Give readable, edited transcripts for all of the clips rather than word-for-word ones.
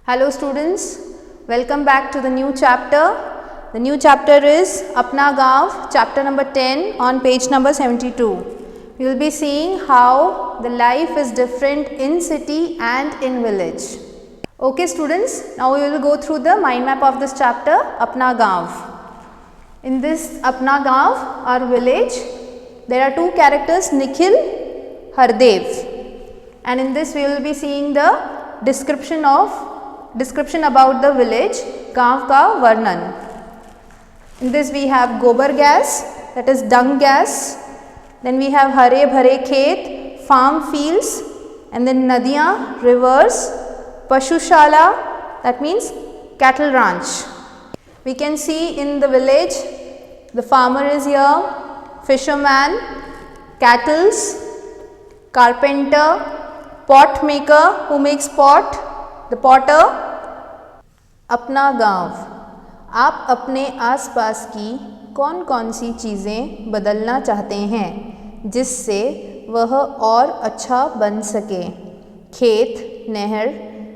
Hello students, welcome back to the new chapter. The new chapter is Apna Gaon, chapter number 10 on page number 72. We will be seeing how the life is different in city and in village. Okay students, now we will go through the mind map of this chapter, Apna Gaon. In this Apna Gaon, our village, there are two characters, Nikhil, Hardev, and in this we will be seeing the description about the village, Gaon ka Varnan. In this we have gobar gas, that is dung gas, then we have hare bhare khet, farm fields, and then nadiyan, rivers, pashu-shala, that means cattle ranch. We can see in the village, the farmer is here, fisherman, cattles, carpenter, pot maker who makes pot, the potter. अपना गांव, आप अपने आसपास की कौन कौन सी चीज़ें बदलना चाहते हैं जिससे वह और अच्छा बन सके। खेत, नहर,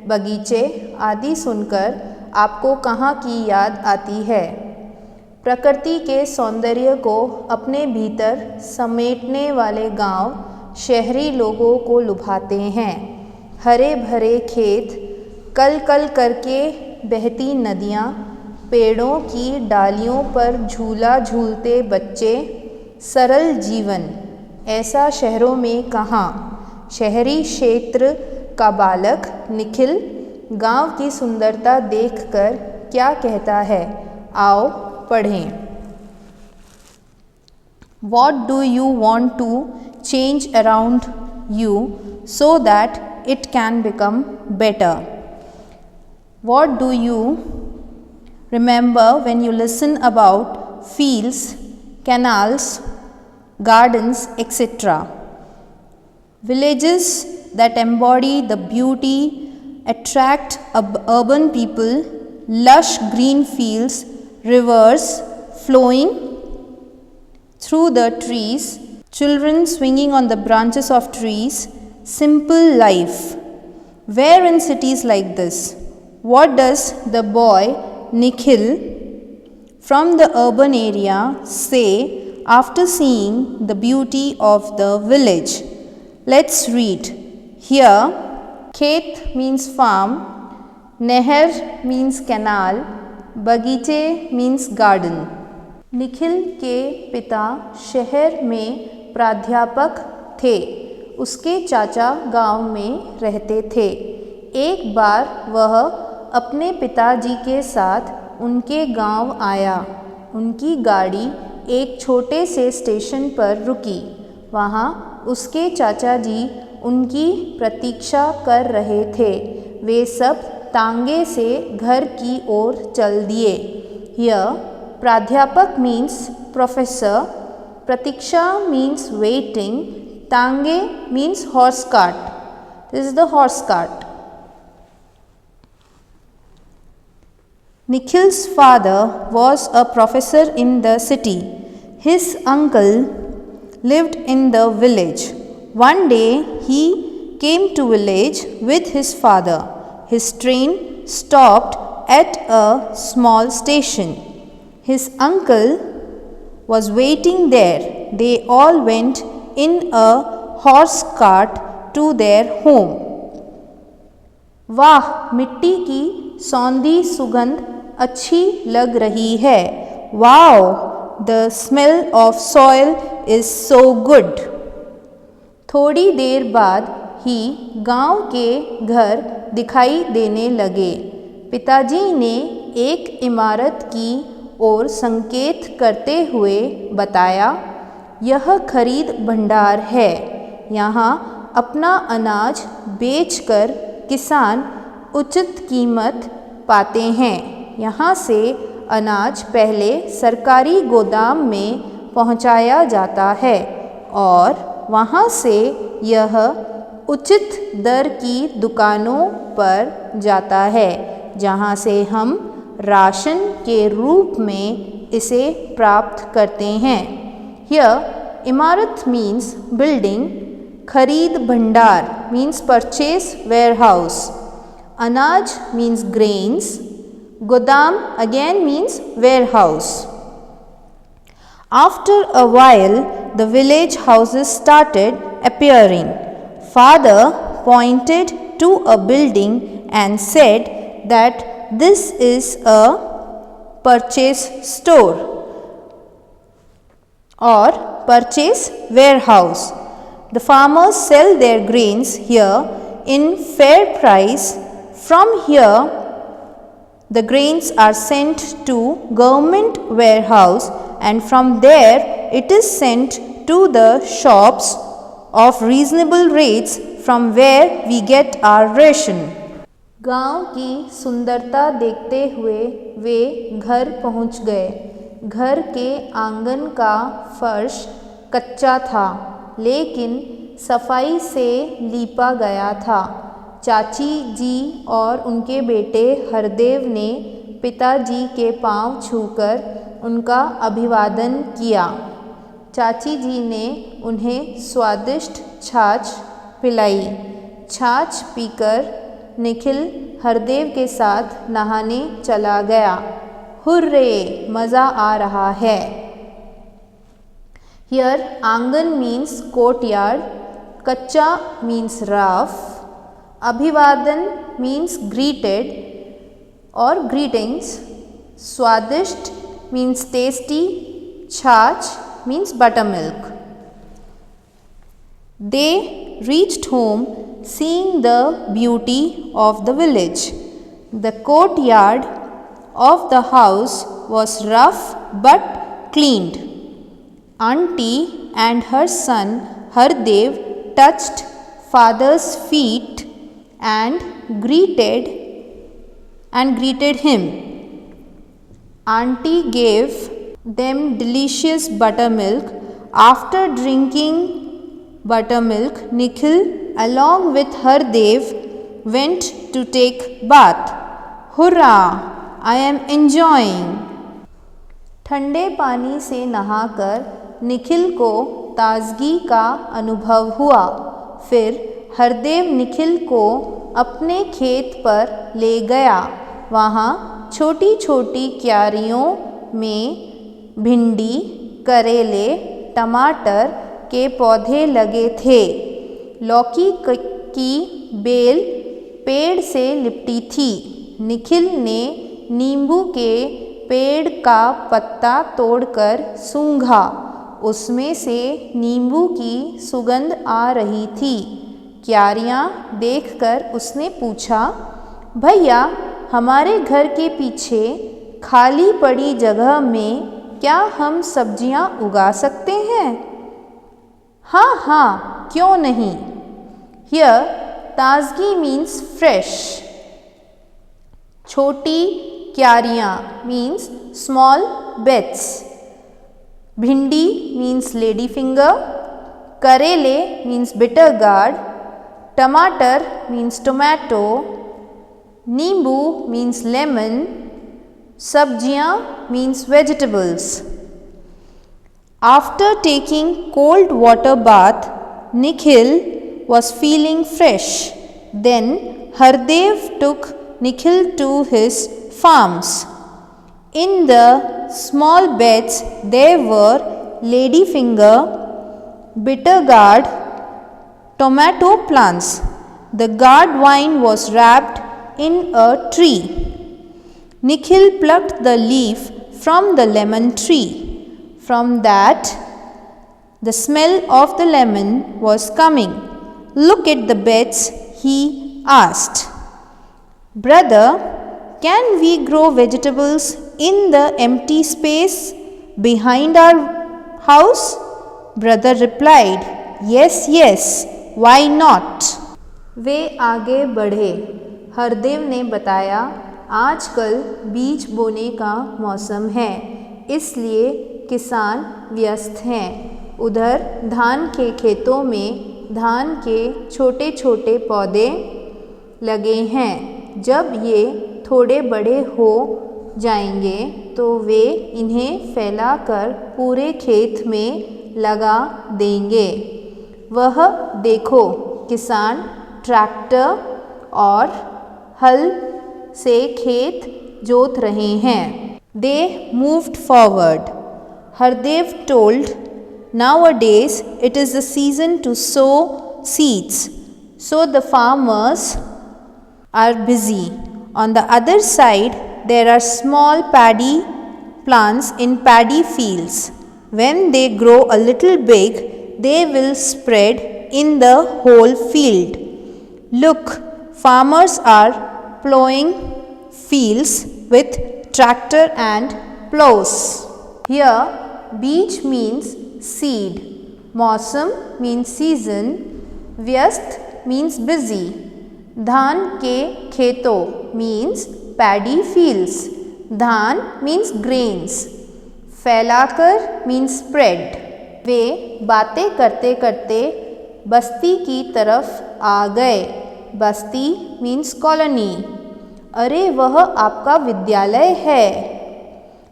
बगीचे आदि सुनकर आपको कहाँ की याद आती है। प्रकृति के सौंदर्य को अपने भीतर समेटने वाले गांव शहरी लोगों को लुभाते हैं। हरे भरे खेत, कल कल करके बहती नदियाँ, पेड़ों की डालियों पर झूला झूलते बच्चे, सरल जीवन, ऐसा शहरों में कहाँ। शहरी क्षेत्र का बालक निखिल गांव की सुंदरता देखकर क्या कहता है, आओ पढ़ें। What do you want to change around you so that it can become better? What do you remember when you listen about fields, canals, gardens, etc.? Villages that embody the beauty, attract urban people, lush green fields, rivers flowing through the trees, children swinging on the branches of trees, simple life. Where in cities like this? What does the boy Nikhil from the urban area say after seeing the beauty of the village? Let's read. Here, khet means farm, nehar means canal, bagiche means garden. Nikhil के पिता शहर में प्राध्यापक थे, उसके चाचा गांव में रहते थे। एक बार वह अपने पिताजी के साथ उनके गांव आया। उनकी गाड़ी एक छोटे से स्टेशन पर रुकी। वहां उसके चाचा जी उनकी प्रतीक्षा कर रहे थे। वे सब तांगे से घर की ओर चल दिए। Here, प्राध्यापक means professor, प्रतीक्षा means waiting, तांगे means horse cart. This is the horse cart. Nikhil's father was a professor in the city. His uncle lived in the village. One day he came to village with his father. His train stopped at a small station. His uncle was waiting there. They all went in a horse cart to their home. वाह, मिट्टी की सौंधी सुगंध अच्छी लग रही है। Wow, the smell of soil is so good. थोड़ी देर बाद ही गांव के घर दिखाई देने लगे। पिताजी ने एक इमारत की ओर संकेत करते हुए बताया, यह खरीद भंडार है। यहाँ अपना अनाज बेचकर किसान उचित कीमत पाते हैं। यहाँ से अनाज पहले सरकारी गोदाम में पहुँचाया जाता है और वहाँ से यह उचित दर की दुकानों पर जाता है, जहाँ से हम राशन के रूप में इसे प्राप्त करते हैं। Here, इमारत means building, खरीद भंडार means purchase warehouse. Anaj means grains. Godam again means warehouse. After a while, the village houses started appearing. Father pointed to a building and said that this is a purchase store or purchase warehouse. The farmers sell their grains here in fair price. From here, the grains are sent to government warehouse, and from there it is sent to the shops of reasonable rates from where we get our ration. गांव की सुंदरता देखते हुए वे घर पहुंच गए। घर के आंगन का फर्श कच्चा था, लेकिन सफाई से लीपा गया था। चाची जी और उनके बेटे हरदेव ने पिताजी के पांव छूकर उनका अभिवादन किया। चाची जी ने उन्हें स्वादिष्ट छाछ पिलाई। छाछ पीकर निखिल हरदेव के साथ नहाने चला गया। हुर्रे, मज़ा आ रहा है। Here आंगन means courtyard, कच्चा means rough, अभिवादन means greeted or greetings, स्वादिष्ट means tasty, छाछ means buttermilk. They reached home seeing the beauty of the village. The courtyard of the house was rough but cleaned. Auntie and her son Hardev touched father's feet and greeted him. Auntie gave them delicious buttermilk. After drinking buttermilk, Nikhil along with Hardev went to take bath. Hurrah! I am enjoying. ठंडे पानी से नहाकर निखिल को ताजगी का अनुभव हुआ। फिर हरदेव निखिल को अपने खेत पर ले गया। वहाँ छोटी छोटी क्यारियों में भिंडी, करेले, टमाटर के पौधे लगे थे। लौकी की बेल पेड़ से लिपटी थी। निखिल ने नींबू के पेड़ का पत्ता तोड़कर सूंघा। उसमें से नींबू की सुगंध आ रही थी। क्यारियाँ देखकर उसने पूछा, भैया, हमारे घर के पीछे खाली पड़ी जगह में क्या हम सब्जियाँ उगा सकते हैं? हाँ हाँ, क्यों नहीं। Here ताजगी means fresh. छोटी क्यारियाँ means small beds. भिंडी means lady finger. करेले means bitter gourd. टमाटर means tomato. नींबू means lemon. सब्जियाँ means vegetables. After taking cold water bath, Nikhil was feeling fresh. Then Hardev took Nikhil to his farms. In the small beds there were ladyfinger, bitter gourd, tomato plants. The gourd vine was wrapped in a tree. Nikhil plucked the leaf from the lemon tree. From that, the smell of the lemon was coming. Look at the beds, he asked. Brother, can we grow vegetables in the empty space behind our house? Brother replied, Yes, yes, why not? वे आगे बढ़े। हरदेव ने बताया, आजकल बीज बोने का मौसम है, इसलिए किसान व्यस्त हैं। उधर धान के खेतों में धान के छोटे छोटे पौधे लगे हैं। जब ये थोड़े बड़े हो जाएंगे तो वे इन्हें फैलाकर पूरे खेत में लगा देंगे। वह देखो, किसान ट्रैक्टर और हल से खेत जोत रहे हैं। They moved forward. Hardev told, nowadays it is the season to sow seeds, so the farmers are busy. On the other side, there are small paddy plants in paddy fields. When they grow a little big, they will spread in the whole field. Look, farmers are plowing fields with tractor and plows. Here, beej means seed, मौसम means season, व्यस्त means busy, धान के खेतों means paddy fields, धान means grains, फैलाकर means spread. वे बातें करते करते बस्ती की तरफ आ गए. बस्ती means colony. अरे वह आपका विद्यालय है.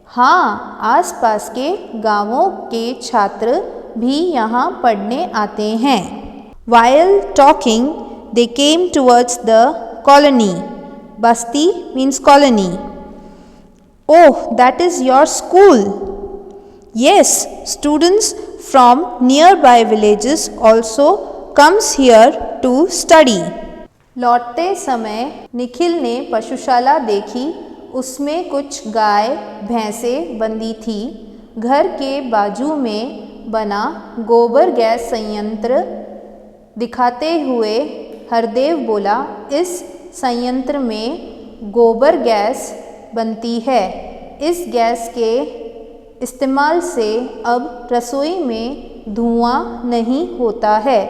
हाँ, आसपास के गांवों के छात्र भी यहाँ पढ़ने आते हैं. While talking, they came towards the colony. Basti means colony. Oh, that is your school. Yes, students from nearby villages also comes here to study. लौटते समय निखिल ने पशुशाला देखी. उसमें कुछ गाय भैंसें बंधी थी. घर के बाजू में बना गोबर गैस संयंत्र दिखाते हुए हरदेव बोला, इस संयंत्र में गोबर गैस बनती है. इस गैस के इस्तेमाल से अब रसोई में धुआं नहीं होता है,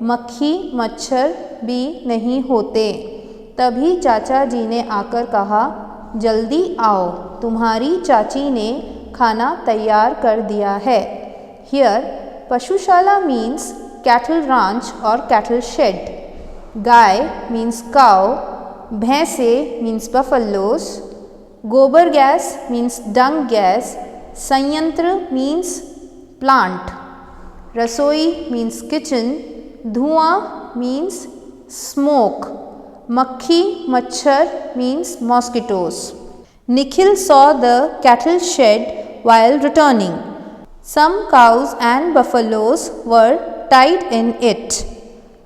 मक्खी मच्छर भी नहीं होते. तभी चाचा जी ने आकर कहा, जल्दी आओ, तुम्हारी चाची ने खाना तैयार कर दिया है. हियर पशुशाला मीन्स कैटल रांच और कैटल शेड. गाय मीन्स काउ, भैंसे मीन्स बफलोस, गोबर गैस मीन्स डंग गैस, संयंत्र मीन्स प्लांट, रसोई मीन्स किचन, धुआं मीन्स स्मोक, मक्खी मच्छर means mosquitoes. Nikhil saw the cattle shed while returning. Some cows and buffaloes were tied in it.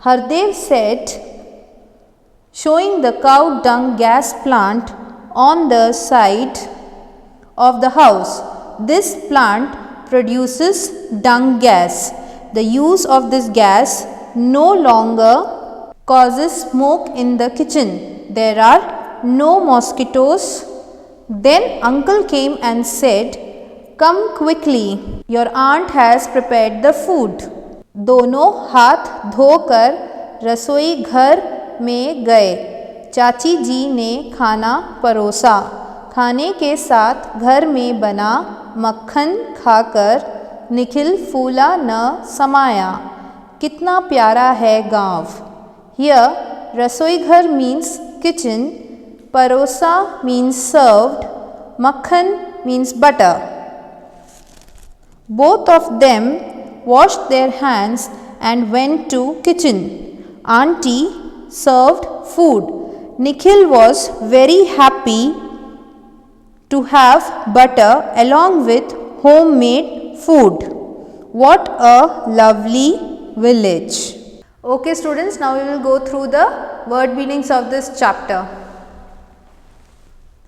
Hardev said, showing the cow dung gas plant on the side of the house. This plant produces dung gas. The use of this gas no longer causes smoke in the kitchen. There are no mosquitoes. Then uncle came and said, come quickly, your aunt has prepared the food. दोनों हाथ धोकर रसोई घर में गए. चाची जी ने खाना परोसा. खाने के साथ घर में बना मक्खन खाकर निखिल फूला न समाया. कितना प्यारा है गांव. Here, रसोई घर means kitchen, parosa means served, makhan means butter. Both of them washed their hands and went to kitchen. Auntie served food. Nikhil was very happy to have butter along with homemade food. What a lovely village. Okay students, now we will go through the word meanings of this chapter.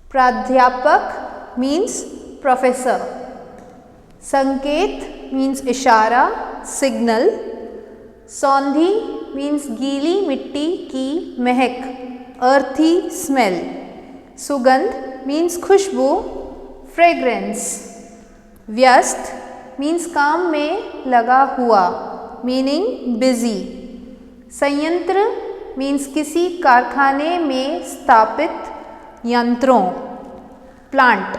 Pradhyapak means professor. Sanket means ishara, signal. Sondhi means गीली मिट्टी की महक, earthy smell. Sugandh means खुशबू, fragrance. व्यस्त means काम में लगा हुआ, meaning busy. संयंत्र means किसी कारखाने में स्थापित यंत्रों, plant.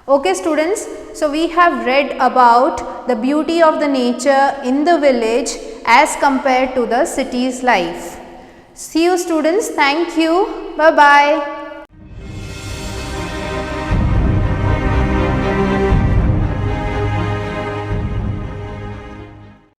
Okay students, so we have read about the beauty of the nature in the village as compared to the city's life. See you students, thank you, bye bye.